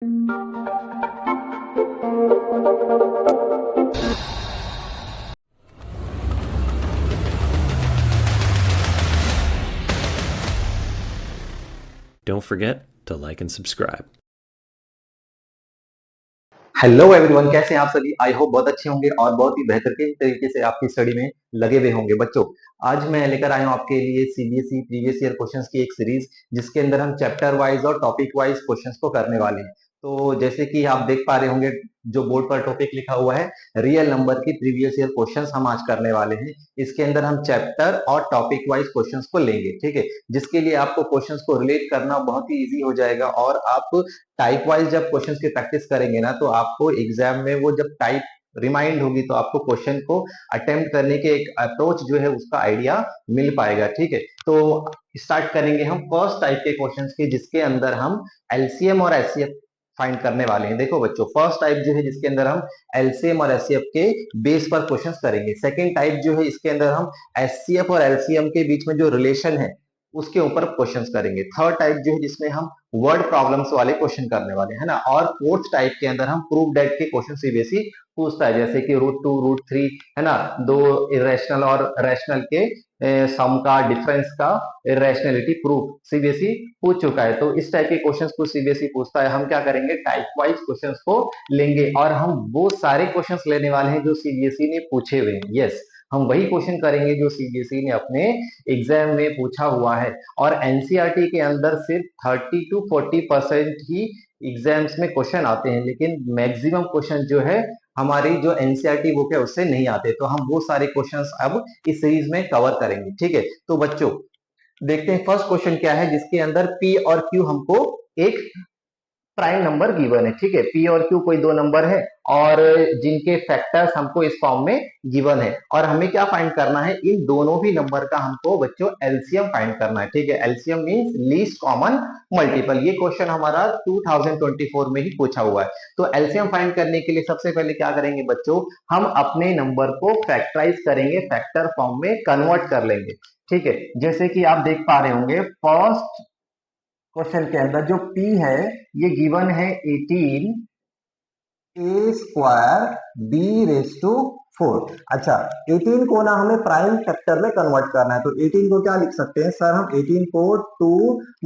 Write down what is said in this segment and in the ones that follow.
Don't forget to like and subscribe. Hello everyone, कैसे हैं आप सभी। आई होप बहुत अच्छे होंगे और बहुत ही बेहतरीन तरीके से आपकी स्टडी में लगे हुए होंगे। बच्चों, आज मैं लेकर आया हूं आपके लिए सीबीएसई प्रीवियस ईयर क्वेश्चंस की एक सीरीज, जिसके अंदर हम चैप्टर वाइज और टॉपिक वाइज क्वेश्चंस को करने वाले हैं। तो जैसे कि आप देख पा रहे होंगे, जो बोर्ड पर टॉपिक लिखा हुआ है, रियल नंबर की प्रीवियस ईयर क्वेश्चंस हम आज करने वाले हैं। इसके अंदर हम चैप्टर और टॉपिक वाइज क्वेश्चंस को लेंगे, ठीक है, जिसके लिए आपको क्वेश्चंस को रिलेट करना बहुत ही इजी हो जाएगा। और आप टाइप वाइज जब क्वेश्चंस की प्रैक्टिस करेंगे ना, तो आपको एग्जाम में वो जब टाइप रिमाइंड होगी, तो आपको क्वेश्चन को अटेम्प्ट करने के एक अप्रोच जो है उसका आइडिया मिल पाएगा, ठीक है। तो स्टार्ट करेंगे हम फर्स्ट टाइप के क्वेश्चंस के, जिसके अंदर हम एलसीएम और एचसीएफ फाइंड करने वाले हैं। देखो बच्चों, फर्स्ट टाइप जो है जिसके अंदर हम एलसीएम और एचसीएफ के बेस पर क्वेश्चंस करेंगे। सेकंड टाइप जो है इसके अंदर हम एचसीएफ और एलसीएम के बीच में जो रिलेशन है उसके ऊपर क्वेश्चंस करेंगे। थर्ड टाइप जो है जिसमें हम वर्ड प्रॉब्लम्स वाले क्वेश्चन करने वाले हैं ना। और फोर्थ टाइप के अंदर हम प्रूफ दैट के क्वेश्चन सीबीएसई पूछता है, जैसे कि रूट 2 रूट 3 है ना, दो इरेशनल और रैशनल के सम का डिफरेंस का इरेशनलिटी प्रूफ सीबीएसई पूछ चुका है। तो इस टाइप के क्वेश्चंस को सीबीएसई पूछता है। हम क्या करेंगे, टाइप वाइज क्वेश्चंस को लेंगे और हम वो सारे क्वेश्चंस लेने वाले हैं जो सीबीएसई ने पूछे हुए हैं। यस, हम वही क्वेश्चन करेंगे जो सीबीएसई ने अपने एग्जाम में पूछा हुआ है। और एनसीईआरटी के अंदर सिर्फ 30 to 40% ही एग्जाम्स में क्वेश्चन आते हैं, लेकिन मैक्सिमम क्वेश्चन जो है हमारी जो एनसीईआरटी बुक है उससे नहीं आते। तो हम वो सारे क्वेश्चंस अब इस सीरीज में कवर करेंगे, ठीक है। तो बच्चों, देखते हैं फर्स्ट क्वेश्चन क्या है, जिसके अंदर पी और क्यू हमको एक प्राइम नंबर गिवन है, ठीक है। पी और क्यू कोई दो नंबर है और जिनके फैक्टर्स हमको इस फॉर्म में गिवन है, और हमें क्या फाइंड करना है, इन दोनों भी नंबर का हमको बच्चों एलसीएम फाइंड करना है, ठीक है। LCM means least common multiple. ये क्वेश्चन हमारा 2024 में ही पूछा हुआ है। तो एलसीएम फाइंड करने के लिए सबसे पहले क्या करेंगे बच्चों, हम अपने नंबर को फैक्टराइज करेंगे, फैक्टर फॉर्म में कन्वर्ट कर लेंगे, ठीक है। जैसे कि आप देख पा रहे होंगे, फर्स्ट क्वेश्चन के अंदर जो p है ये गिवन है 18 ए स्क्वायर बी रेस टू 4। अच्छा, 18 को ना हमें प्राइम फैक्टर में कन्वर्ट करना है। तो 18 को क्या लिख सकते हैं सर, हम 18 को 2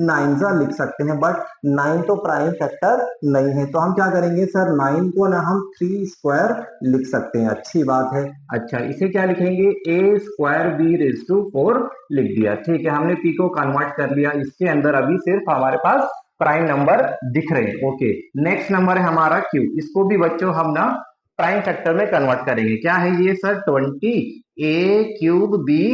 9 लिख सकते हैं, बट 9 तो प्राइम फैक्टर नहीं है। तो हम क्या करेंगे सर, 9 को ना हम 3 स्क्वायर लिख सकते हैं। अच्छी बात है। अच्छा, इसे क्या लिखेंगे, ए स्क्वायर बी रेस टू 4 लिख दिया, ठीक है। हमने p को कन्वर्ट कर लिया। इसके अंदर अभी सिर्फ हमारे पास प्राइम नंबर दिख रहे हैं। ओके, नेक्स्ट नंबर है हमारा क्यू। इसको भी बच्चों हम ना प्राइम फैक्टर में कन्वर्ट करेंगे। क्या है ये सर, 20 ए क्यूब बी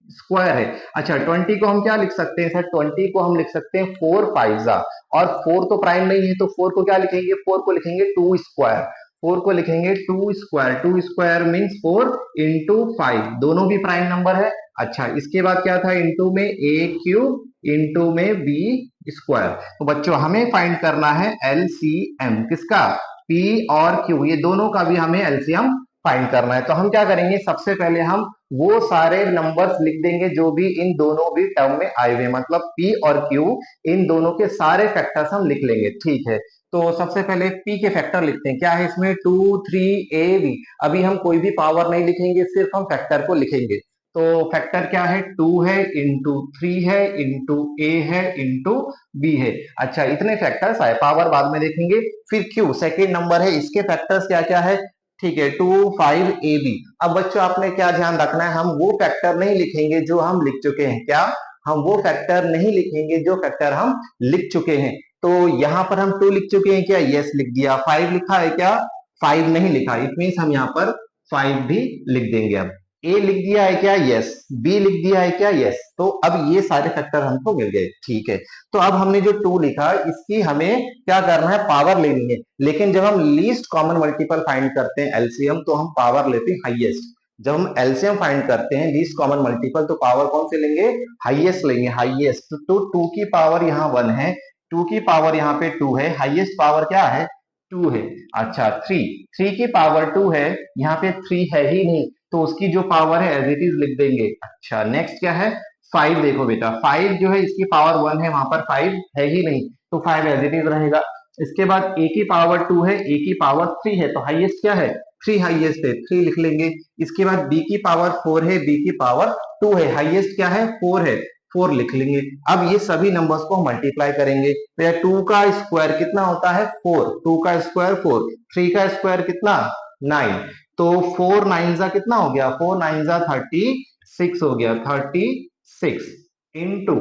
स्क्वायर है। अच्छा, 20 को हम क्या लिख सकते हैं सर, 20 को हम लिख सकते हैं 4 5 और 4 तो प्राइम नहीं है, तो 4 को क्या लिखेंगे, 4 को लिखेंगे 2 स्क्वायर। 4 को लिखेंगे 2 स्क्वायर। 2 स्क्वायर मीन्स 4 इंटू 5, दोनों भी प्राइम नंबर है। अच्छा, इसके बाद क्या था, इंटू में ए क्यूब इंटू में बी स्क्वायर। तो बच्चों हमें फाइंड करना है एलसीएम किसका, पी और क्यू, ये दोनों का भी हमें एलसीएम फाइंड करना है। तो हम क्या करेंगे, सबसे पहले हम वो सारे नंबर्स लिख देंगे जो भी इन दोनों भी टर्म में आए हुए, मतलब पी और क्यू, इन दोनों के सारे फैक्टर्स हम लिख लेंगे, ठीक है। तो सबसे पहले पी के फैक्टर लिखते हैं। क्या है इसमें, 2 3 ए बी। अभी हम कोई भी पावर नहीं लिखेंगे, सिर्फ हम फैक्टर को लिखेंगे। तो फैक्टर क्या है, 2 है इंटू 3 है इंटू ए है इंटू बी है। अच्छा, इतने फैक्टर्स आए, पावर बाद में देखेंगे। फिर क्यू सेकेंड नंबर है, इसके फैक्टर्स क्या क्या है, ठीक है, 2 5 ए बी। अब बच्चों आपने क्या ध्यान रखना है, हम वो फैक्टर नहीं लिखेंगे जो हम लिख चुके हैं। क्या, हम वो फैक्टर नहीं लिखेंगे जो फैक्टर हम लिख चुके हैं। तो यहां पर हम 2 लिख चुके हैं क्या, यस लिख दिया। 5 लिखा है क्या, 5 नहीं लिखा, इट मीन्स हम यहाँ पर 5 भी लिख देंगे। अब ए लिख दिया है क्या, यस। बी लिख दिया है क्या, यस। तो अब ये सारे फैक्टर हमको मिल गए, ठीक है। तो अब हमने जो 2 लिखा, इसकी हमें क्या करना है, पावर लेनी है। लेकिन जब हम लीस्ट कॉमन मल्टीपल फाइंड करते हैं एलसीएम, तो हम पावर लेते हैं हाईएस्ट। जब हम एलसीएम फाइंड करते हैं लीस्ट कॉमन मल्टीपल, तो पावर कौन से लेंगे, हाईएस्ट लेंगे, हाईएस्ट। तो 2 की पावर यहाँ 1 है, 2 की पावर यहाँ पे 2 है, हाईएस्ट पावर क्या है, 2 है। अच्छा, 3 की पावर 2 है, यहाँ पे 3 है ही नहीं, तो उसकी जो पावर है एज इट इज लिख देंगे। अच्छा, नेक्स्ट क्या है, 5। देखो बेटा, 5 जो है इसकी पावर 1 है, वहां पर 5 है ही नहीं, तो 5 एज इट इज रहेगा। इसके बाद a की पावर 2 है, a की पावर 3 है, तो हाईएस्ट क्या है, 3 हाईएस्ट है, 3 लिख लेंगे। इसके बाद b की पावर 4 है, b की पावर 2 है, हाईएस्ट क्या है, 4 है, 4 लिख लेंगे। अब ये सभी नंबर्स को मल्टीप्लाई करेंगे, तो यह 2 का स्क्वायर कितना होता है, 4, 2 का स्क्वायर 4, 3 का स्क्वायर कितना, 9, तो 4 9 जा कितना हो गया, 4 9 जा 36 हो गया, 36 into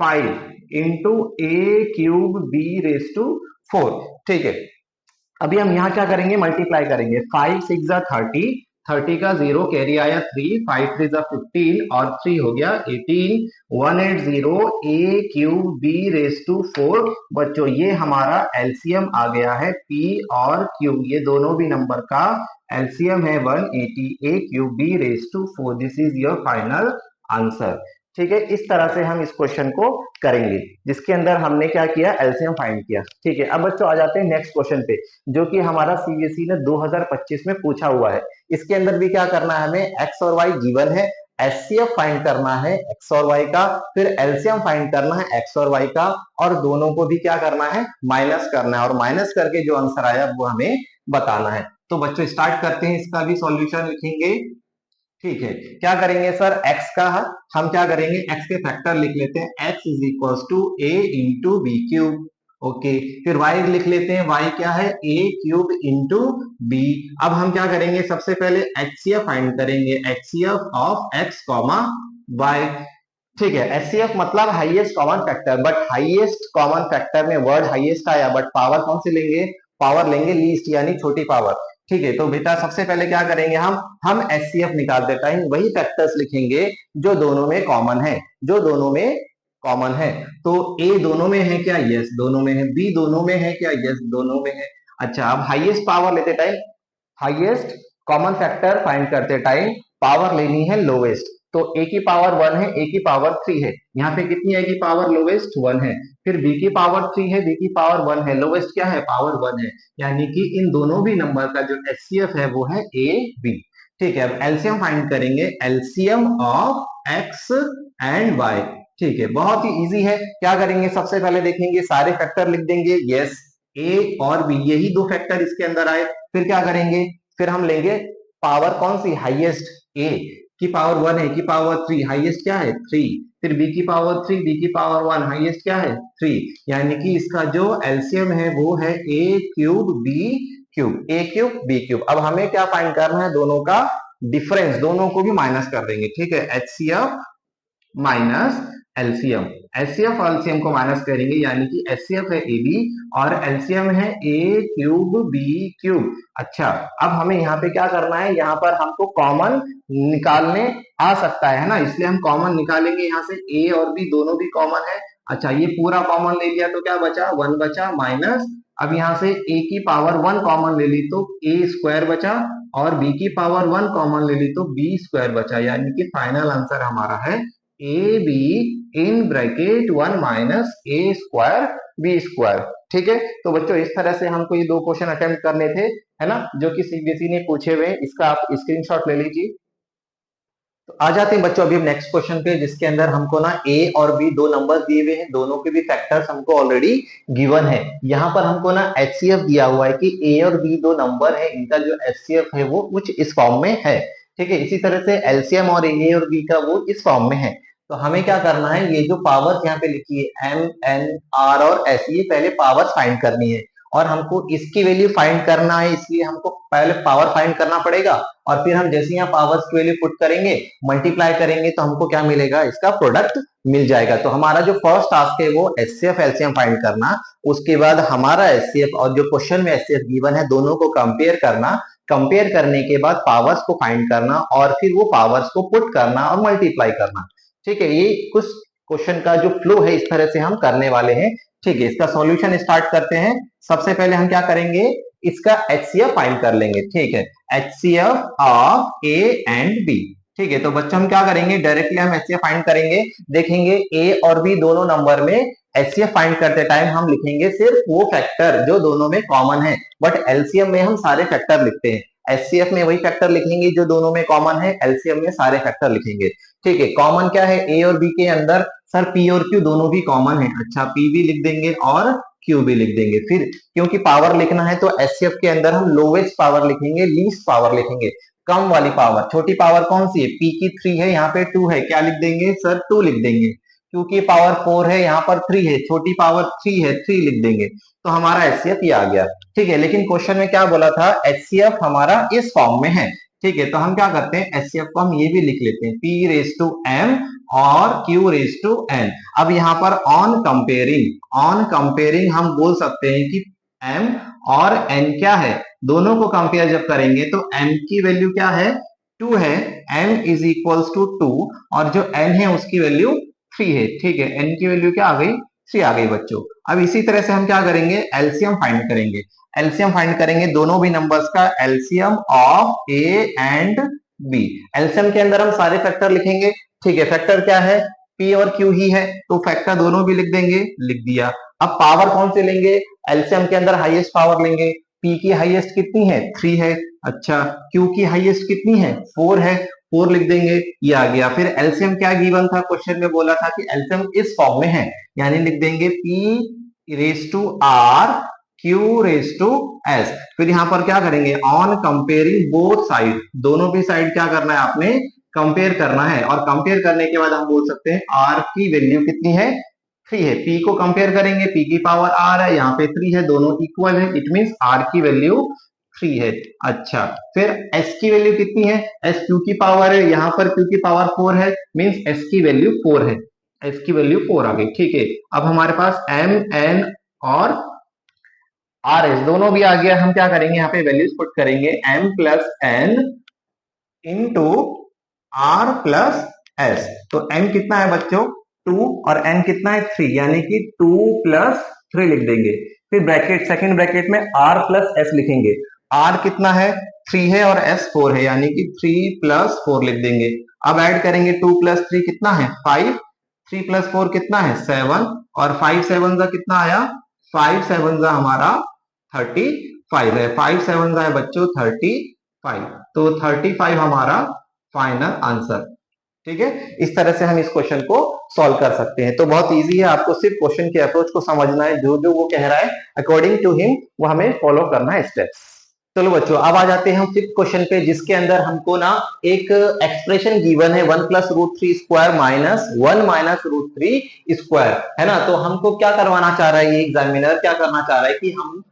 5 into a cube b raise to 4। ठीक है, अभी हम यहाँ क्या करेंगे, मल्टीप्लाई करेंगे, 5 6 जा 30, 30 का 0 कैरी आया 3, 5 3 जा 15 और 3 हो गया 18, 180 a cube b raise to 4। बच्चों ये हमारा एलसीएम आ गया है, पी और क्यू ये दोनों भी नंबर का एलसीएम है 180 a cube b raise to 4। This is your final answer. ठीक है, इस तरह से हम इस क्वेश्चन को करेंगे जिसके अंदर हमने क्या किया, एलसीएम फाइंड किया। ठीक है, अब बच्चों आ जाते हैं नेक्स्ट क्वेश्चन पे, जो कि हमारा सीबीएसई ने 2025 में पूछा हुआ है। इसके अंदर भी क्या करना है, हमें एक्स और वाई गिवन है, एचसीएफ फाइंड करना है एक्स और वाई का, फिर एलसीएम फाइंड करना है एक्स और वाई का, और दोनों को भी क्या करना है, माइनस करना है, और माइनस करके जो आंसर आया वो हमें बताना है। तो बच्चों स्टार्ट करते हैं, इसका भी सॉल्यूशन लिखेंगे। ठीक है, क्या करेंगे सर, x का हम क्या करेंगे, x के फैक्टर लिख लेते हैं, x is equal to a into b cube. Okay, फिर y लिख लेते हैं, y क्या है, a क्यूब इंटू बी। अब हम क्या करेंगे, सबसे पहले HCF फाइंड करेंगे, HCF of x comma y। ठीक है, HCF मतलब highest common factor, but highest common factor में वर्ड हाईएस्ट आया, बट पावर कौन से लेंगे, पावर लेंगे लीस्ट यानी छोटी पावर। ठीक है, तो बेटा सबसे पहले क्या करेंगे, हम एचसीएफ निकालते टाइम वही फैक्टर्स लिखेंगे जो दोनों में कॉमन है, जो दोनों में कॉमन है। तो ए दोनों में है क्या, यस दोनों में है, बी दोनों में है क्या, यस दोनों में है। अच्छा, अब हाईएस्ट पावर लेते time, highest common factor find करते टाइम पावर लेनी है लोवेस्ट, तो a की पावर 1 है, a की पावर 3 है, यहाँ पे कितनी है की पावर लोवेस्ट 1 है, फिर b की पावर 3 है, b की पावर 1 है, लोवेस्ट क्या है, पावर 1 है, यानी कि इन दोनों भी नंबर का जो एचसीएफ है वो है a b। ठीक है, अब एलसीएम फाइंड करेंगे, LCM of x and y। ठीक है, बहुत ही इजी है, क्या करेंगे, सबसे पहले देखेंगे सारे फैक्टर लिख देंगे, यस a और b यही दो फैक्टर इसके अंदर आए, फिर क्या करेंगे, फिर हम लेंगे पावर कौन सी, हाईएस्ट, a की पावर 1 है, की पावर 3, हाईएस्ट क्या है 3, फिर b की पावर 3, b की पावर 1, हाईएस्ट क्या है 3, यानी कि इसका जो एलसीएम है वो है a cube b cube, a cube b cube. अब हमें क्या फाइंड करना है, दोनों का डिफरेंस, दोनों को भी माइनस कर देंगे। ठीक है, एचसीएफ माइनस एलसीएम, एचसीएफ और एलसीएम को माइनस करेंगे, यानी कि एचसीएफ है ए बी और एलसीएम है ए क्यूब बी क्यूब। अच्छा, अब हमें यहाँ पे क्या करना है, यहाँ पर हमको कॉमन निकालने आ सकता है ना, इसलिए हम कॉमन निकालेंगे, यहाँ से ए और बी दोनों भी कॉमन है। अच्छा, ये पूरा कॉमन ले लिया तो क्या बचा, 1 बचा, माइनस, अब यहाँ से a की पावर 1 कॉमन ले ली तो a स्क्वायर बचा, और b की पावर 1 कॉमन ले ली तो b स्क्वायर बचा, यानी कि फाइनल आंसर हमारा है a b in bracket 1 minus a square b square. ठीक है, तो बच्चों इस तरह से हमको ये दो क्वेश्चन अटेम्प्ट करने थे, है ना, जो कि सीबीएसई ने पूछे हुए, इसका आप स्क्रीनशॉट ले लीजिए। तो आ जाते हैं बच्चों अभी हम नेक्स्ट क्वेश्चन पे, जिसके अंदर हमको ना ए और बी दो नंबर दिए हुए हैं, दोनों के भी फैक्टर्स हमको ऑलरेडी गिवन है। यहाँ पर हमको ना एचसीएफ दिया हुआ है कि ए और बी दो नंबर है, इनका जो एचसीएफ है वो कुछ इस फॉर्म में है। ठीक है, इसी तरह से एलसीएम और ए और बी का वो इस फॉर्म में है। तो हमें क्या करना है, ये जो पावर्स यहाँ पे लिखी है एम एन आर और एस, ये पहले पावर्स फाइंड करनी है, और हमको इसकी वैल्यू फाइंड करना है, इसलिए हमको पहले पावर फाइंड करना पड़ेगा, और फिर हम जैसे यहाँ पावर्स की वैल्यू पुट करेंगे, मल्टीप्लाई करेंगे, तो हमको क्या मिलेगा, इसका प्रोडक्ट मिल जाएगा। तो हमारा जो फर्स्ट टास्क है वो एचसीएफ एलसीएम फाइंड करना, उसके बाद हमारा एचसीएफ और जो क्वेश्चन में एचसीएफ गिवन है दोनों को कंपेयर करना, कंपेयर करने के बाद पावर्स को फाइंड करना, और फिर वो पावर्स को पुट करना और मल्टीप्लाई करना। ठीक है, ये कुछ क्वेश्चन का जो फ्लो है इस तरह से हम करने वाले हैं। ठीक है, इसका सॉल्यूशन स्टार्ट करते हैं। सबसे पहले हम क्या करेंगे, इसका एचसीएफ फाइंड कर लेंगे। ठीक है, HCF of a and b. ठीक है, तो बच्चों हम क्या करेंगे, डायरेक्टली हम एचसीएफ फाइंड करेंगे, देखेंगे ए और बी दोनों नंबर में एचसीएफ फाइंड करते टाइम हम लिखेंगे सिर्फ वो फैक्टर जो दोनों में कॉमन है, बट एलसीएम में हम सारे फैक्टर लिखते हैं। एचसीएफ में वही फैक्टर लिखेंगे जो दोनों में कॉमन है, एलसीएम में सारे फैक्टर लिखेंगे। ठीक है, कॉमन क्या है, ए और बी के अंदर सर पी और क्यू दोनों भी कॉमन है, अच्छा पी भी लिख देंगे और क्यू भी लिख देंगे। फिर क्योंकि पावर लिखना है तो एचसीएफ के अंदर हम लोवेस्ट पावर लिखेंगे, लीस्ट पावर लिखेंगे, कम वाली पावर। छोटी पावर कौन सी है, पी की 3 है, यहाँ पे 2 है, क्या लिख देंगे सर, 2 लिख देंगे। क्योंकि पावर 4 है, यहाँ पर 3 है, छोटी पावर 3 है, 3 लिख देंगे। तो हमारा एचसीएफ ये आ गया। ठीक है, लेकिन क्वेश्चन में क्या बोला था, एचसीएफ हमारा इस फॉर्म में है। ठीक है, तो हम क्या करते हैं, एचसीएफ को हम ये भी लिख लेते हैं, पी रेज टू एम और क्यू रेज टू एन। अब यहाँ पर ऑन कंपेयरिंग हम बोल सकते हैं कि एम और एन क्या है, दोनों को कंपेयर जब करेंगे तो एम की वैल्यू क्या है, 2 है, m इज इक्वल्स टू 2, और जो n है उसकी वैल्यू 3 है। ठीक है, n की वैल्यू क्या आ गई, 3 आ गई बच्चों। अब इसी तरह से हम क्या करेंगे, एलसीएम फाइंड करेंगे। एलसीएम फाइंड करेंगे दोनों भी नंबर्स का, LCM of a and b. LCM के अंदर हम सारे फैक्टर लिखेंगे। ठीक है, फैक्टर क्या है, पी और क्यू ही है, तो फैक्टर दोनों भी लिख देंगे, लिख दिया। अब पावर कौन से लेंगे, एलसीएम के अंदर हाईएस्ट पावर लेंगे। पी की हाईएस्ट कितनी है, 3 है। अच्छा, क्यू की हाईएस्ट कितनी है, 4 है, 4 लिख देंगे, ये आ गया। फिर एलसीएम क्या गिवन था, क्वेश्चन में बोला था कि एलसीएम इस फॉर्म में है, यानी लिख देंगे p raise to r q raise to s. फिर यहां पर क्या करेंगे, ऑन कंपेयरिंग बोथ साइड, दोनों भी साइड क्या करना है आपने, कंपेयर करना है। और कंपेयर करने के बाद हम बोल सकते हैं आर की वैल्यू कितनी है, 3 है। पी को कंपेयर करेंगे, पी की पावर आर है, यहाँ पे 3 है, दोनों इक्वल है, इट मींस आर की वैल्यू 3 है। अच्छा, फिर एस की वैल्यू कितनी है, एस क्यू की पावर है, यहाँ पर क्यू की पावर 4 है, मींस एस की वैल्यू 4 है, एस की वैल्यू 4 आ गई। ठीक है, अब हमारे पास एम एन और आर एस दोनों भी आ गया। हम क्या करेंगे, यहाँ पे वैल्यूज पुट करेंगे, m plus n into r plus s. तो m कितना है बच्चों, 2, और n कितना है, 3, यानी कि 2 प्लस 3 लिख देंगे। फिर ब्रैकेट, सेकंड ब्रैकेट में r प्लस s लिखेंगे। r कितना है, 3 है, और s 4 है, यानी कि 3 प्लस 4 लिख देंगे। अब ऐड करेंगे, 2 प्लस 3 कितना है, 5, 3 प्लस 4 कितना है, 7, और 5 7 का कितना आया, 5 7 का हमारा 35 है, 5 7 का है बच्चों 35, तो 35 हमारा फाइनल आंसर। ठीक है, इस तरह से हम इस क्वेश्चन को सॉल्व कर सकते हैं। तो बहुत इजी है, आपको सिर्फ क्वेश्चन के अप्रोच को समझना है, जो जो वो कह रहा है अकॉर्डिंग टू हिम वो हमें फॉलो करना है स्टेप्स। चलो बच्चों, अब आ जाते हैं हम फिफ्थ क्वेश्चन पे, जिसके अंदर हमको ना एक एक्सप्रेशन गिवन है 1 plus root 3 square minus 1 minus root 3 square, है ना। तो हमको क्या करवाना चाह रहा है, ये एग्जामिनर क्या करना चाह रहा है कि हम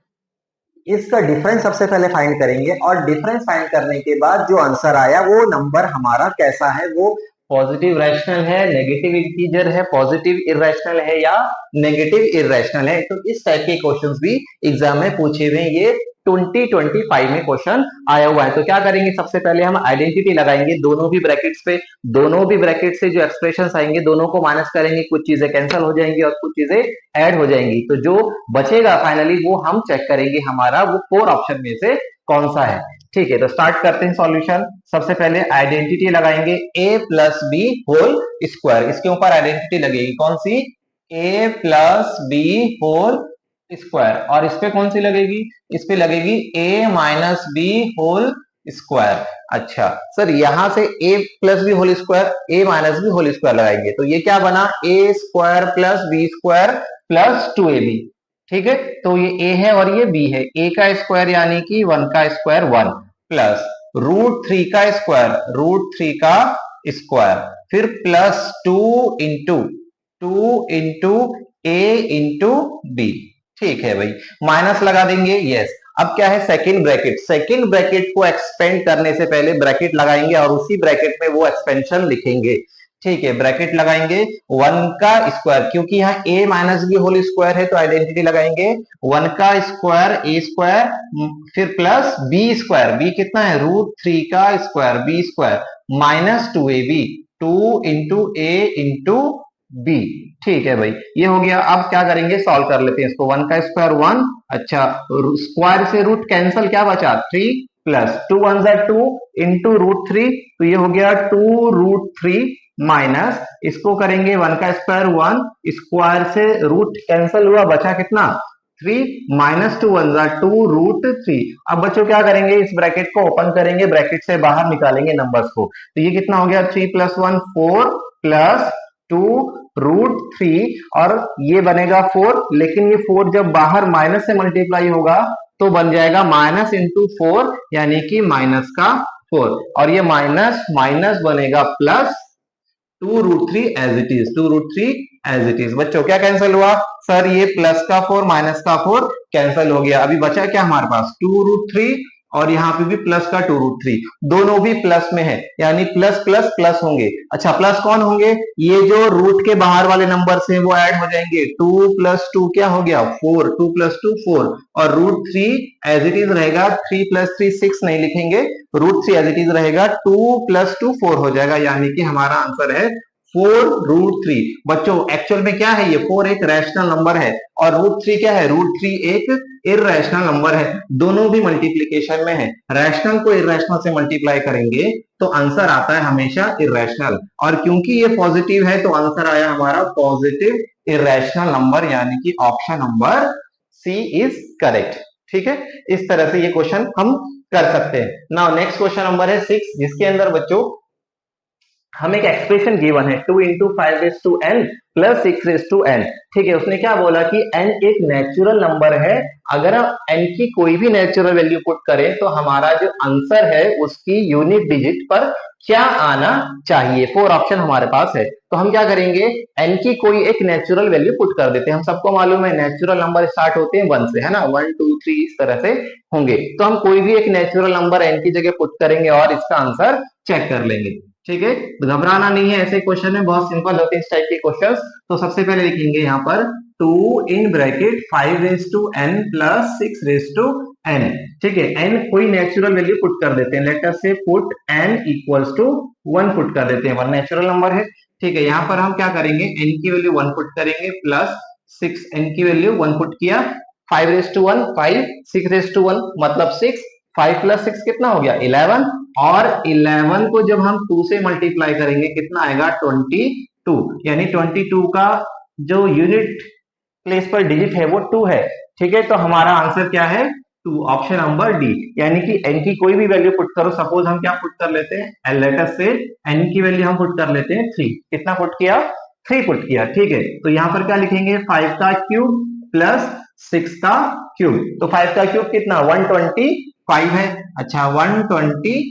इसका डिफरेंस सबसे पहले फाइंड करेंगे, और डिफरेंस फाइंड करने के बाद जो आंसर आया वो नंबर हमारा कैसा है, वो पॉजिटिव रैशनल है, नेगेटिव इंटीजर है, पॉजिटिव इरेशनल है, या नेगेटिव इरेशनल है। तो इस टाइप के क्वेश्चंस भी एग्जाम में पूछे हुए हैं, ये 2025 में क्वेश्चन आया हुआ है। तो क्या करेंगे, सबसे पहले हम आइडेंटिटी लगाएंगे दोनों भी ब्रैकेट्स पे, दोनों भी ब्रैकेट से जो एक्सप्रेशन आएंगे दोनों को माइनस करेंगे, कुछ चीजें कैंसिल हो जाएंगी और कुछ चीजें ऐड हो जाएंगी। तो जो बचेगा फाइनली वो हम चेक करेंगे हमारा वो 4 ऑप्शन में से कौन सा है। ठीक है, तो स्टार्ट करते हैं सॉल्यूशन। सबसे पहले आइडेंटिटी लगाएंगे a plus b whole square, इसके ऊपर आइडेंटिटी लगेगी कौन सी, a plus b whole square, और इस पे कौन सी लगेगी, इस पे लगेगी a minus b whole square. अच्छा सर, यहां से a plus b whole square, a minus b whole square लगाएंगे, तो ये क्या बना, a square plus b square plus 2ab। ठीक है, तो ये a है और ये b है, a का स्क्वायर यानी कि 1 का स्क्वायर 1, प्लस रूट 3 का स्क्वायर, रूट 3 का स्क्वायर, फिर plus 2 into a into b। ठीक है भाई, माइनस लगा देंगे, यस। अब क्या है, सेकंड ब्रैकेट, सेकंड ब्रैकेट को एक्सपेंड करने से पहले ब्रैकेट लगाएंगे और उसी ब्रैकेट में वो एक्सपेंशन लिखेंगे। ठीक है, ब्रैकेट लगाएंगे 1 का स्क्वायर, क्योंकि यहाँ a minus b whole square है तो आइडेंटिटी लगाएंगे 1 का स्क्वायर a स्क्वायर, फिर प्लस b स्क्वायर, b कितना है, रूट 3 का square b square, minus 2ab, 2 into a into b। ठीक है भाई, ये हो गया। अब क्या करेंगे, सॉल्व कर लेते हैं इसको, 1 का स्क्वायर 1, अच्छा स्क्वायर से रूट कैंसल, क्या बचा 3, प्लस 2 1 जा 2 इंटू रूट 3, तो ये हो गया 2 रूट 3, माइनस इसको करेंगे 1 का स्क्वायर 1, स्क्वायर से रूट कैंसल हुआ, बचा कितना 3, माइनस 2 1 जा 2 रूट 3। अब बच्चों क्या करेंगे, इस ब्रैकेट को ओपन करेंगे, ब्रैकेट से बाहर निकालेंगे नंबर्स को, तो ये कितना हो गया 3 प्लस 1 4 प्लस 2 √3 और ये बनेगा 4, लेकिन ये 4 जब बाहर माइनस से मल्टीप्लाई होगा तो बन जाएगा माइनस इंटू 4, यानी कि माइनस का 4, और ये माइनस माइनस बनेगा plus 2√3 as it is, 2√3 as it is. बच्चों क्या कैंसिल हुआ? सर ये प्लस का 4 माइनस का 4 कैंसिल हो गया। अभी बचा क्या हमारे पास? 2√3 और यहाँ पे भी प्लस का 2√3, दोनों भी प्लस में है, यानी प्लस प्लस प्लस होंगे। अच्छा प्लस कौन होंगे? ये जो रूट के बाहर वाले नंबर से वो ऐड हो जाएंगे। 2 + 2 क्या हो गया? 4, 2 + 2 4, और √3 एज इट इज रहेगा। 3 + 3 6 नहीं लिखेंगे, √3 एज इट इज रहेगा। 2 + 2 4 हो जाएगा, यानी कि हमारा आंसर है 4√3। बच्चों एक्चुअल में क्या है? ये 4 एक रैशनल नंबर है और √3 क्या है? √3 एक इररेशनल नंबर है। दोनों भी मल्टीप्लीकेशन में है। रैशनल को इररेशनल से मल्टीप्लाई करेंगे तो आंसर आता है हमेशा इररेशनल, और क्योंकि ये पॉजिटिव है तो आंसर आया हमारा पॉजिटिव इररेशनल नंबर, यानी कि option number c is correct. ठीक है, इस तरह से ये क्वेश्चन हम कर सकते हैं। नाउ नेक्स्ट क्वेश्चन नंबर है 6, जिसके अंदर बच्चों हम एक एक्सप्रेशन गिवन है 2 × 5n + 6n। ठीक है, उसने क्या बोला कि n एक नेचुरल नंबर है, अगर हम n की कोई भी नेचुरल वैल्यू पुट करें तो हमारा जो आंसर है उसकी यूनिट डिजिट पर क्या आना चाहिए। 4 ऑप्शन हमारे पास है, तो हम क्या करेंगे? n की कोई एक नेचुरल वैल्यू पुट कर देते हैं। हम सबको मालूम है नेचुरल नंबर स्टार्ट होते हैं 1 से, है ना, 1 2 3 इस तरह से होंगे। तो हम कोई भी एक नेचुरल नंबर n की जगह पुट करेंगे और इसका आंसर चेक कर लेंगे। ठीक है, घबराना नहीं है, ऐसे क्वेश्चन है बहुत सिंपल होते हैं इस टाइप के क्वेश्चंस। तो सबसे पहले लिखेंगे यहाँ पर 2 इन ब्रैकेट 5n + 6n। ठीक है, n कोई नेचुरल वैल्यू पुट कर देते हैं। लेट अस से पुट n = 1 पुट कर देते हैं, 1 नेचुरल नंबर है। ठीक है, यहाँ पर हम क्या करेंगे? n की वैल्यू 1 पुट करेंगे प्लस 6n की वैल्यू 1 पुट किया, 5 5 6 मतलब 6, 5 + 6 कितना हो गया? 11, और 11 को जब हम 2 से मल्टीप्लाई करेंगे कितना आएगा? 22, यानी 22 का जो यूनिट प्लेस पर डिजिट है वो 2 है। ठीक है, तो हमारा आंसर क्या है? 2, ऑप्शन नंबर डी। यानी कि n की कोई भी वैल्यू पुट करो, सपोज हम क्या पुट कर लेते हैं? लेट अस से n की वैल्यू हम पुट कर लेते हैं 3। कितना पुट किया? 3 पुट किया। ठीक है, तो यहाँ पर क्या लिखेंगे? 5 का क्यूब प्लस 6 का क्यूब, तो 5 का क्यूब कितना? 125 है। अच्छा 125,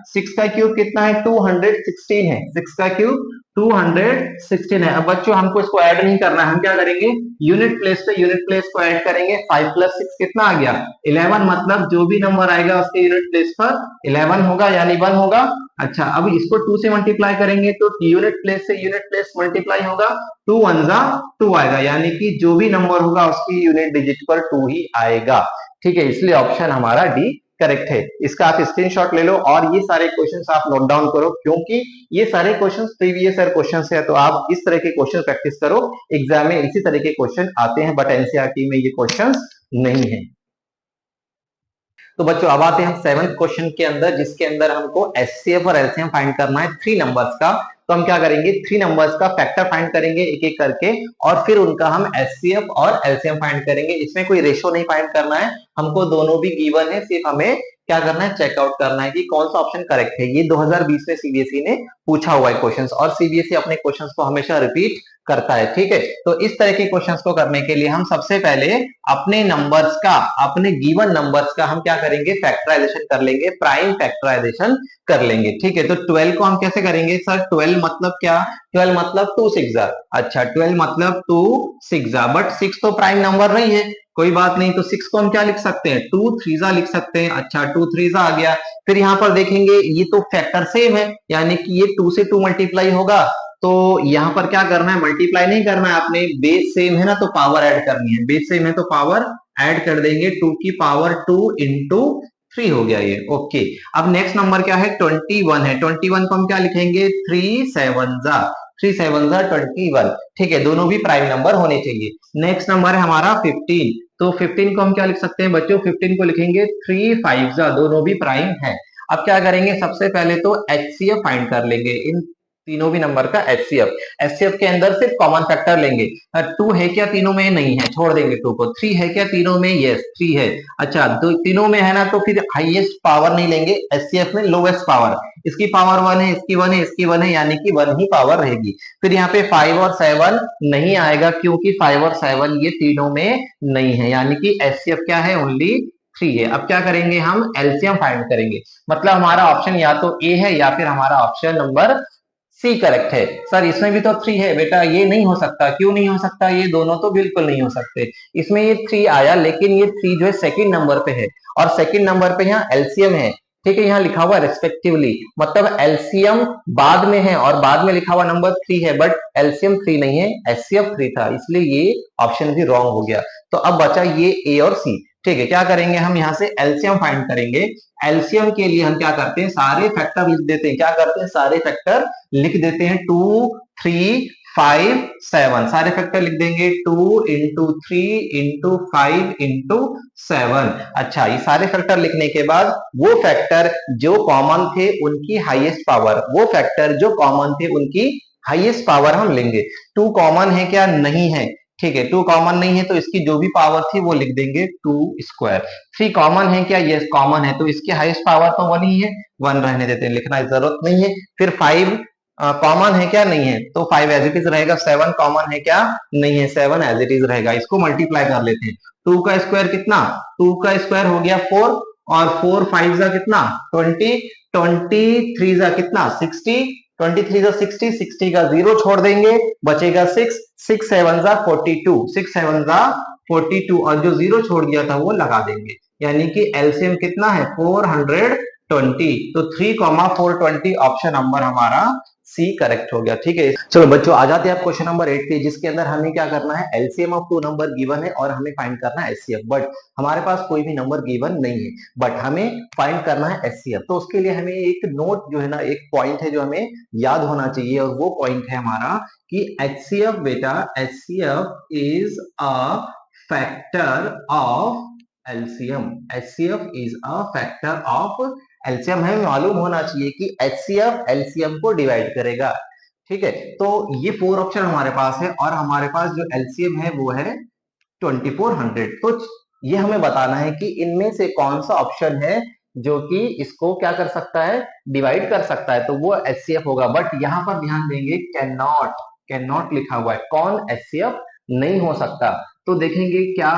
6 का क्यूब कितना है? 216 है। 6 का क्यूब 216 है। अब बच्चों हमको इसको ऐड नहीं करना है, हम क्या करेंगे? यूनिट प्लेस पे यूनिट प्लेस को ऐड करेंगे। 5 + 6 कितना आ गया? 11, मतलब जो भी नंबर आएगा उसके यूनिट प्लेस पर 11 होगा, यानी 1 होगा। अच्छा अब इसको 2 से मल्टीप्लाई करेंगे तो यूनिट प्लेस से यूनिट प्लेस मल्टीप्लाई होगा, 2 1 2 आएगा, यानी कि जो भी नंबर होगा उसकी यूनिट डिजिट पर 2 ही आएगा। ठीक है, इसलिए ऑप्शन हमारा डी करेक्ट है। इसका आप स्क्रीनशॉट ले लो और ये सारे क्वेश्चंस आप नोट डाउन करो, क्योंकि ये सारे क्वेश्चंस प्रीवियस ईयर क्वेश्चंस है, तो आप इस तरह के क्वेश्चन प्रैक्टिस करो। एग्जाम में इसी तरह के क्वेश्चन आते हैं, बट एनसीईआरटी में ये क्वेश्चंस नहीं है। तो बच्चों अब आते हैं हम 7th क्वेश्चन के अंदर, जिसके अंदर हमको एचसीएफ और एलसीएम फाइंड करना है 3 नंबर्स का। तो हम क्या करेंगे? 3 नंबर्स का फैक्टर फाइंड करेंगे एक एक करके, और फिर उनका हम एचसीएफ और एलसीएम फाइंड करेंगे। इसमें कोई रेशो नहीं फाइंड करना है हमको, दोनों भी गिवन है, सिर्फ हमें क्या करना है? चेकआउट करना है कि कौन सा ऑप्शन करेक्ट है। ये 2020 में सीबीएसई ने पूछा हुआ है क्वेश्चंस, और सीबीएसई अपने क्वेश्चंस को हमेशा रिपीट करता है। ठीक है, तो इस तरह के क्वेश्चंस को करने के लिए हम सबसे पहले अपने नंबर्स का, अपने गिवन नंबर्स का हम क्या करेंगे? फैक्टराइजेशन कर लेंगे, प्राइम फैक्टराइजेशन कर लेंगे। ठीक है, तो 12 को हम कैसे करेंगे? सर 12 मतलब क्या? 12 मतलब 2 6 जा। अच्छा 12 मतलब 2 6 जा, बट 6 तो प्राइम नंबर नहीं है, कोई बात नहीं। तो 6 को हम क्या लिख सकते हैं? 2 3 जा लिख सकते हैं। अच्छा 2 3 जा आ गया। फिर यहाँ पर देखेंगे ये तो फैक्टर सेम है, यानी कि ये 2 से 2 मल्टीप्लाई होगा, तो यहाँ पर क्या करना है? मल्टीप्लाई नहीं करना है आपने, बेस सेम है ना, तो पावर ऐड करनी है। बेस सेम है तो पावर ऐड कर देंगे, 2 की पावर 2 इंटू 3 हो गया ये। ओके, अब नेक्स्ट नंबर क्या है? 21 है। 21 को हम क्या लिखेंगे? 3 7 जा, 3 7 जा 21। ठीक है, दोनों भी प्राइम नंबर होने चाहिए। नेक्स्ट नंबर है हमारा 15, तो 15 को हम क्या लिख सकते हैं बच्चों? 15 को लिखेंगे 3 5 जा, दोनों भी प्राइम है। अब क्या करेंगे? सबसे पहले तो एचसीएफ फाइंड कर लेंगे। इन तीनों भी नंबर का एचसीएफ। एचसीएफ के अंदर सिर्फ कॉमन फैक्टर लेंगे। 2 है क्या तीनों में? नहीं है, छोड़ देंगे 2 को। 3 है क्या तीनों में? यस 3 है। अच्छा, तो तीनों में है ना, तो फिर हाईएस्ट पावर नहीं लेंगे, एचसीएफ में लोएस्ट पावर। इसकी पावर 1 है, इसकी 1 है, इसकी 1 है, यानी कि 1 ही पावर रहेगी। फिर यहाँ पे 5 और 7 नहीं आएगा, क्योंकि 5 और 7 ये तीनों में नहीं है, यानी कि एचसीएफ क्या है? ओनली 3 है। अब क्या करेंगे हम? एलसीएम फाइंड करेंगे। मतलब हमारा ऑप्शन या तो ए है या फिर हमारा ऑप्शन नंबर सी करेक्ट है। सर इसमें भी तो 3 है बेटा, ये नहीं हो सकता। क्यों नहीं हो सकता? ये दोनों तो बिल्कुल नहीं हो सकते। इसमें ये 3 आया, लेकिन ये 3 जो है सेकंड नंबर पे है, और सेकंड नंबर पे यहाँ एलसीएम है। ठीक है, यहाँ लिखा हुआ रेस्पेक्टिवली, मतलब एलसीएम बाद में है और बाद में लिखा हुआ नंबर 3 है, बट एलसीएम 3 नहीं है, एचसीएफ 3 था, इसलिए ये ऑप्शन भी रॉन्ग हो गया। तो अब बचा ये ए और सी। ठीक है, क्या करेंगे हम? यहाँ से एलसीएम फाइंड करेंगे। एलसीएम के लिए हम क्या करते हैं? सारे फैक्टर लिख देते हैं। क्या करते हैं? सारे फैक्टर लिख देते हैं। 2, 3, 5, 7 सारे फैक्टर लिख देंगे। 2 इंटू 3 इंटू 5 इंटू 7। अच्छा, ये सारे फैक्टर लिखने के बाद वो फैक्टर जो कॉमन थे उनकी हाईएस्ट पावर, वो फैक्टर जो कॉमन थे उनकी हाईएस्ट पावर हम लेंगे। 2 कॉमन है क्या? नहीं है। ठीक है, 2 कॉमन नहीं है, तो इसकी जो भी पावर थी वो लिख देंगे 2 स्क्वायर। 3 कॉमन है क्या? यस कॉमन है, तो इसकी हाईएस्ट पावर तो 1 ही है, 1 रहने देते हैं, लिखना जरूरत नहीं है। फिर 5 कॉमन है क्या? नहीं है, तो 5 एज इट इज रहेगा। 7 कॉमन है क्या? नहीं है, 7 एज इट इज रहेगा। इसको मल्टीप्लाई कर लेते हैं। 2 का स्क्वायर कितना? 2 का स्क्वायर हो गया 4, और 4 5 जा कितना? 20, 23 जा कितना? 60, 23 जा 60, 60 का 0 छोड़ देंगे, बचेगा 6, 6 7 जा 42, 6 7 जा 42, और जो 0 छोड़ दिया था वो लगा देंगे, यानी कि एलसीएम कितना है? 420। तो 3,420 ऑप्शन नंबर हमारा सी करेक्ट हो गया। ठीक है, चलो बच्चों आ जाते हैं आप क्वेश्चन नंबर 8 पे, जिसके अंदर हमें क्या करना है? एलसीएम ऑफ 2 नंबर गिवन है और हमें फाइंड करना है एचसीएफ, बट हमारे पास कोई भी नंबर गिवन नहीं है, बट हमें फाइंड करना है एचसीएफ। तो उसके लिए हमें एक नोट जो है ना, एक पॉइंट है जो हमें याद होना चाहिए, और वो पॉइंट है हमारा कि एचसीएफ बेटा, HCF is a factor of LCM. HCF is a factor of LCM. हमें मालूम होना चाहिए कि एचसीएफ एलसीएम को डिवाइड करेगा। ठीक है, तो ये 4 ऑप्शन हमारे पास है, और हमारे पास जो एलसीएम है वो है 2400। तो ये हमें बताना है कि इनमें से कौन सा ऑप्शन है जो कि इसको क्या कर सकता है? डिवाइड कर सकता है, तो वो एचसीएफ होगा। बट यहां पर ध्यान देंगे, कैन नॉट, कैन नॉट लिखा हुआ है, कौन एचसीएफ नहीं हो सकता। तो देखेंगे क्या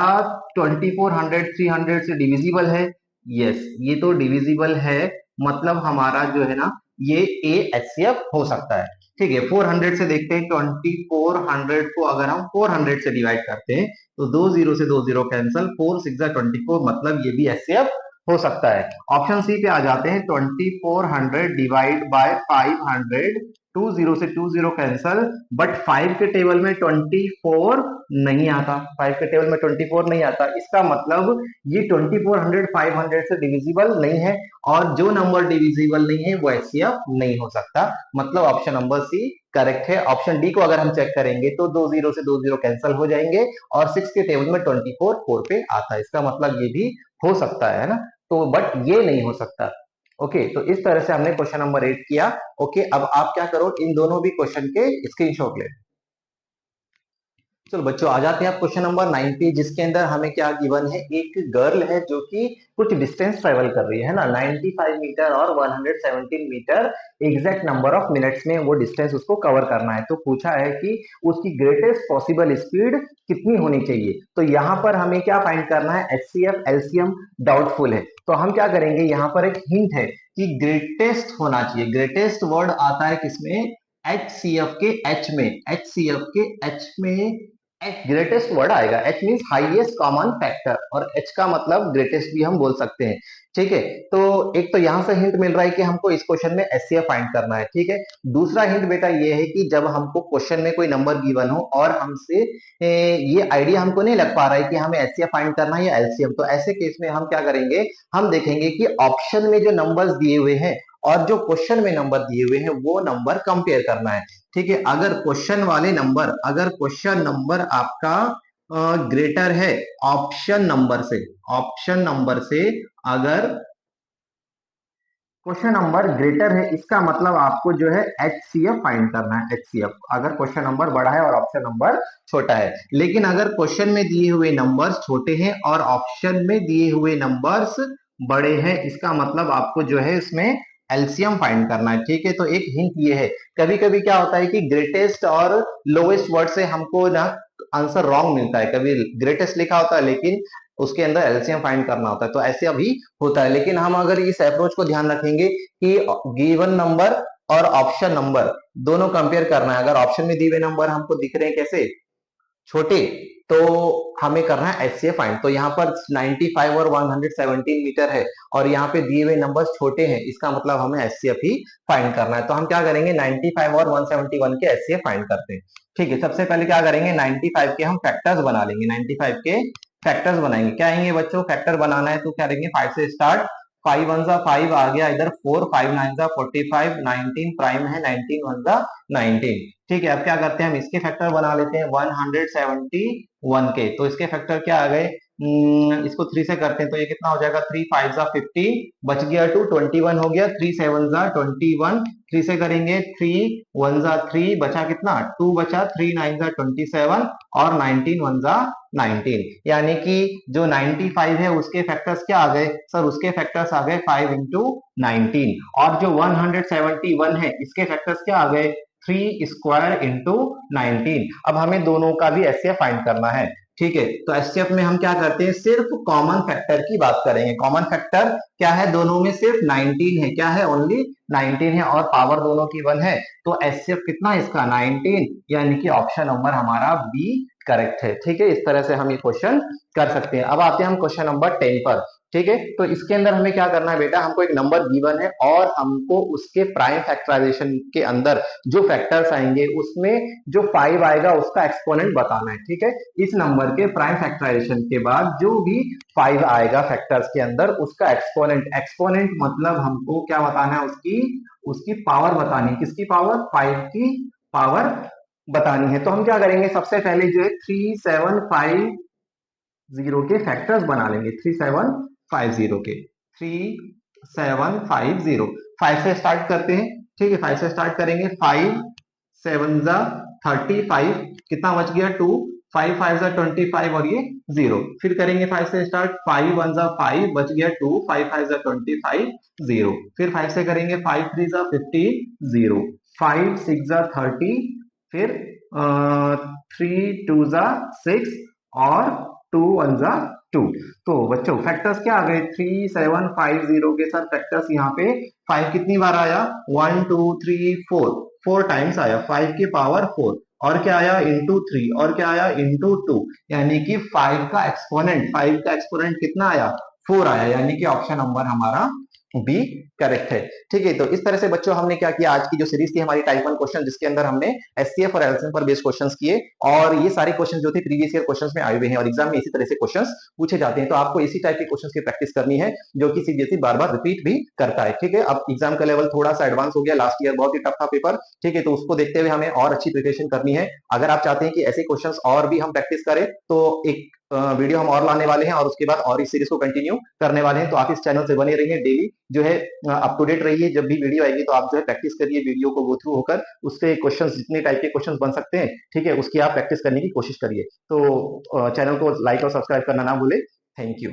2400 300 से डिविजिबल है? यस, ये तो डिविजिबल है, मतलब हमारा जो है ना, ये ए एचसीएफ हो सकता है। ठीक है, 400 से देखते हैं। 2400 को अगर हम 400 से डिवाइड करते हैं, तो 2 जीरो से 2 जीरो कैंसल, 4 6 24, मतलब ये भी एचसीएफ हो सकता है। ऑप्शन सी पे आ जाते हैं। 2400 डिवाइड बाय 500, 2 जीरो से 2 जीरो कैंसल, बट 5 के टेबल में 24 नहीं आता, 5 के टेबल में 24 नहीं आता। इसका मतलब ये 2400 500 से डिविजिबल नहीं है, और जो नंबर डिविजिबल नहीं है वो एचसीएफ नहीं हो सकता, मतलब ऑप्शन नंबर सी करेक्ट है। ऑप्शन डी को अगर हम चेक करेंगे तो 2 जीरो से 2 जीरो कैंसिल हो जाएंगे, और 6 के टेबल में 24 4 पे आता है, इसका मतलब ये भी हो सकता है ना, तो बट ये नहीं हो सकता। ओके, तो इस तरह से हमने क्वेश्चन नंबर 8 किया। ओके, अब आप क्या करो, इन दोनों भी क्वेश्चन के स्क्रीनशॉट ले। चलो बच्चों आ जाते हैं आप क्वेश्चन नंबर 9 पे, जिसके अंदर हमें क्या गिवन है? एक गर्ल है जो कि कुछ डिस्टेंस ट्रेवल कर रही है ना, 95 मीटर और 117 metre exact number of minutes में वो डिस्टेंस उसको कवर करना है। तो पूछा है कि उसकी ग्रेटेस्ट पॉसिबल स्पीड कितनी होनी चाहिए। तो यहाँ पर हमें क्या फाइंड करना है? एचसीएफ एलसीएम डाउटफुल है, तो हम क्या करेंगे? यहाँ पर एक हिंट है कि ग्रेटेस्ट होना चाहिए। ग्रेटेस्ट वर्ड आता है किसमें? एचसीएफ के एच में, एचसीएफ के एच में ग्रेटेस्ट वर्ड आएगा। H means highest common factor, और एच का मतलब ग्रेटेस्ट भी हम बोल सकते हैं। ठीक है, तो एक तो यहां से हिंट मिल रहा है कि हमको इस क्वेश्चन में एचसीएफ फाइंड करना है। ठीक है, दूसरा हिंट बेटा ये है कि जब हमको क्वेश्चन में कोई नंबर गिवन हो और हमसे ये आइडिया हमको नहीं लग पा रहा है कि हमें एचसीएफ फाइंड करना है या एलसीएम, तो ऐसे केस में हम क्या करेंगे? हम देखेंगे कि ऑप्शन में जो नंबर्स दिए हुए हैं और जो क्वेश्चन में नंबर दिए हुए हैं वो नंबर कंपेयर करना है। ठीक है, अगर क्वेश्चन वाले नंबर, अगर क्वेश्चन नंबर आपका ग्रेटर है ऑप्शन नंबर से, ऑप्शन नंबर से अगर क्वेश्चन नंबर ग्रेटर है, इसका मतलब आपको जो है HCF फाइंड करना है, HCF, अगर क्वेश्चन नंबर बड़ा है और ऑप्शन नंबर छोटा है। लेकिन अगर क्वेश्चन में दिए हुए नंबर्स छोटे हैं और ऑप्शन में दिए हुए नंबर्स बड़े हैं, इसका मतलब आपको जो है इसमें एलसीएम फाइंड करना है। ठीक है, तो एक हिंट ये है, कभी कभी क्या होता है कि ग्रेटेस्ट और लोएस्ट वर्ड से हमको ना आंसर रॉन्ग मिलता है, कभी ग्रेटेस्ट लिखा होता है लेकिन उसके अंदर एलसीएम फाइंड करना होता है, तो ऐसे अभी होता है। लेकिन हम अगर इस अप्रोच को ध्यान रखेंगे कि गिवन नंबर और ऑप्शन नंबर दोनों कंपेयर करना है, अगर ऑप्शन में दिए हुए नंबर हमको दिख रहे हैं कैसे छोटे, तो हमें करना है एचसीएफ फाइंड। तो यहाँ पर 95 और 117 मीटर है और यहाँ पे दिए हुए नंबर्स छोटे हैं, इसका मतलब हमें एचसीएफ ही फाइंड करना है। तो हम क्या करेंगे, 95 और 171 के एचसीएफ फाइंड करते हैं। ठीक है, सबसे पहले क्या करेंगे, 95 के हम फैक्टर्स बना लेंगे, 95 के फैक्टर्स बनाएंगे। क्या आएंगे बच्चों, फैक्टर बनाना है तो क्या करेंगे, 5 से स्टार्ट, 5 1 जा 5 आ गया इधर, 4 5 9 जा 45, 19 प्राइम है, 19 1 जा 19। ठीक है, अब क्या करते हैं, हम इसके फैक्टर बना लेते हैं 171 के। तो इसके फैक्टर क्या आ गए, इसको 3 से करते हैं तो ये कितना हो जाएगा, 3 5 जा 50, बच गया 2, 21 हो गया, 3 7 जा 21, 3 से करेंगे 3 1 जा 3, बचा कितना 2, बचा 3 9 जा 27 और 19 1 जा 19, यानी कि जो 95 है उसके फैक्टर्स क्या आ गए सर, उसके फैक्टर्स आ गए 5 इंटू 19, और जो 171 है इसके फैक्टर्स क्या आ गए 3 स्क्वायर इंटू 19। अब हमें दोनों का भी एचसीएफ फाइंड करना है। ठीक है, तो एचसीएफ में हम क्या करते हैं, सिर्फ कॉमन फैक्टर की बात करेंगे। कॉमन फैक्टर क्या है, दोनों में सिर्फ 19 है, क्या है ओनली 19 है, और पावर दोनों की 1 है, तो एचसीएफ कितना है इसका 19, यानी कि ऑप्शन नंबर हमारा बी करेक्ट है। ठीक है, इस तरह से हम ये क्वेश्चन कर सकते हैं। अब आते हैं हम क्वेश्चन नंबर 10 पर। ठीक है, तो इसके अंदर हमें क्या करना है बेटा, हमको एक नंबर गिवन है और हमको उसके प्राइम फैक्टराइजेशन के अंदर जो फैक्टर्स आएंगे उसमें जो 5 आएगा उसका एक्सपोनेंट बताना है। ठीक है, इस नंबर के प्राइम फैक्टराइजेशन के बाद जो भी 5 आएगा फैक्टर्स के अंदर उसका एक्सपोनेंट, एक्सपोनेंट मतलब हमको क्या बताना है, उसकी उसकी पावर बतानी है। किसकी पावर, 5 की पावर बतानी है। तो हम क्या करेंगे, सबसे पहले जो है 3750 के फैक्टर्स बना लेंगे, 3750 के, 3750, 5 से स्टार्ट करते हैं। ठीक है, 5 से स्टार्ट करेंगे, 5 7 जा 35, कितना बच गया 2, 5 5 जा 25 और ये 0, फिर करेंगे 5 से स्टार्ट, 5 1 जा 5 बच गया 2, 5 5 जा 25 0, फिर 5 से करेंगे 5 3 जा 50 0, 5 6 जा 30, फिर 3 2 जा 6 और 2 1 जा 2। तो बच्चों फैक्टर्स क्या आ गए, 3750 के साथ फैक्टर्स यहाँ पे 5 कितनी बार आया, 1 2 3 4, 4 टाइम्स आया, 5 की पावर 4, और क्या आया इंटू 3, और क्या आया इंटू 2, यानी कि 5 का एक्सपोनेंट, 5 का एक्सपोनेंट कितना आया 4 आया, यानी कि ऑप्शन नंबर हमारा बी करेक्ट है। ठीक है, तो इस तरह से बच्चों हमने क्या किया, आज की जो सीरीज थी हमारी टाइप 1 क्वेश्चन, जिसके अंदर हमने एचसीएफ और एलसीएम पर बेस्ड क्वेश्चंस किए, और ये सारे क्वेश्चन जो थे प्रीवियस ईयर क्वेश्चंस में आए हुए हैं और एग्जाम में इसी तरह से क्वेश्चंस पूछे जाते हैं। तो आपको इसी टाइप के क्वेश्चंस की प्रैक्टिस करनी है जो कि सीबीएसई बार बार रिपीट भी करता है। ठीक है, अब एग्जाम का लेवल थोड़ा सा एडवांस हो गया, लास्ट ईयर बहुत ही टफ था पेपर। ठीक है, तो उसको देखते हुए हमें और अच्छी प्रिपरेशन करनी है। अगर आप चाहते हैं कि ऐसे क्वेश्चंस और भी हम प्रैक्टिस करें तो एक वीडियो हम और लाने वाले हैं और उसके बाद और इस सीरीज को कंटिन्यू करने वाले हैं। तो आप इस चैनल से बने रहिए, डेली जो है अप टू डेट रहिए, जब भी वीडियो आएगी तो आप जो है प्रैक्टिस करिए, वीडियो को गो थ्रू होकर उससे क्वेश्चंस, जितने टाइप के क्वेश्चंस बन सकते हैं, ठीक है, उसकी आप प्रैक्टिस करने की कोशिश करिए। तो चैनल को लाइक और सब्सक्राइब करना ना भूले। Thank you.